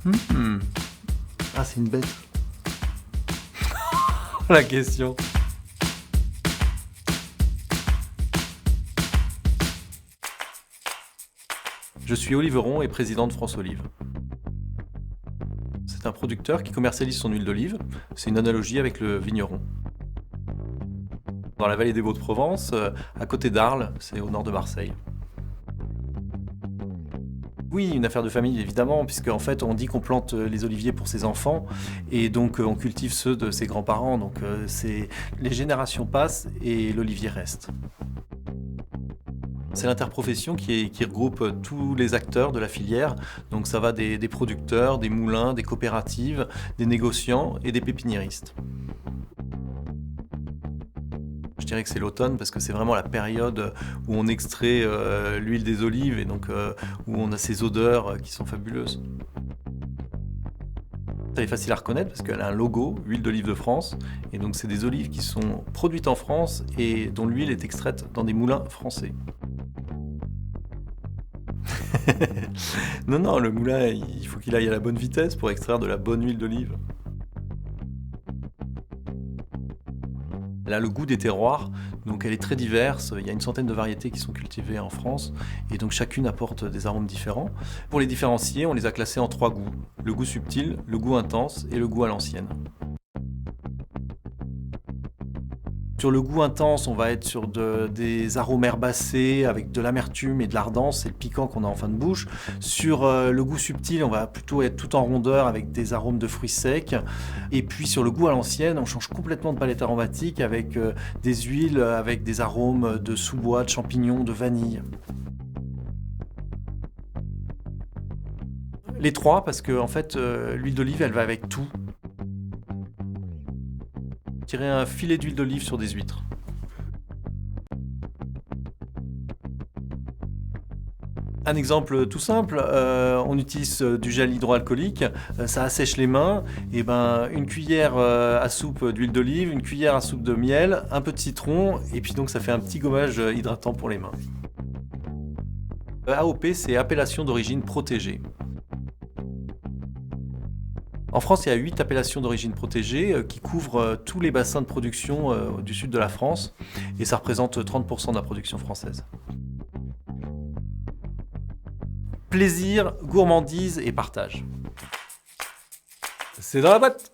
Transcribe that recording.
Hmm. Ah, c'est une bête. La question. Je suis Oliveron et président de France Olive. C'est un producteur qui commercialise son huile d'olive. C'est une analogie avec le vigneron. Dans la vallée des Baux-de-Provence, à côté d'Arles, c'est au nord de Marseille. Oui, une affaire de famille évidemment, puisque en fait on dit qu'on plante les oliviers pour ses enfants et donc on cultive ceux de ses grands-parents. Donc les générations passent et l'olivier reste. C'est l'interprofession qui regroupe tous les acteurs de la filière. Donc ça va des producteurs, des moulins, des coopératives, des négociants et des pépiniéristes. Je dirais que c'est l'automne parce que c'est vraiment la période où on extrait l'huile des olives et donc où on a ces odeurs qui sont fabuleuses. Elle est facile à reconnaître parce qu'elle a un logo, Huile d'olive de France, et donc c'est des olives qui sont produites en France et dont l'huile est extraite dans des moulins français. Non, le moulin, il faut qu'il aille à la bonne vitesse pour extraire de la bonne huile d'olive. Elle a le goût des terroirs, donc elle est très diverse. Il y a une centaine de variétés qui sont cultivées en France, et donc chacune apporte des arômes différents. Pour les différencier, on les a classées en 3 goûts. Le goût subtil, le goût intense et le goût à l'ancienne. Sur le goût intense, on va être sur des arômes herbacés avec de l'amertume et de l'ardence, c'est le piquant qu'on a en fin de bouche. Sur le goût subtil, on va plutôt être tout en rondeur avec des arômes de fruits secs. Et puis sur le goût à l'ancienne, on change complètement de palette aromatique avec des huiles, avec des arômes de sous-bois, de champignons, de vanille. Les trois, parce que en fait, l'huile d'olive, elle va avec tout. Tirer un filet d'huile d'olive sur des huîtres. Un exemple tout simple, on utilise du gel hydroalcoolique, ça assèche les mains, et une cuillère à soupe d'huile d'olive, une cuillère à soupe de miel, un peu de citron, et puis donc ça fait un petit gommage hydratant pour les mains. AOP, c'est appellation d'origine protégée. En France, il y a 8 appellations d'origine protégée qui couvrent tous les bassins de production du sud de la France, et ça représente 30% de la production française. Plaisir, gourmandise et partage. C'est dans la boîte!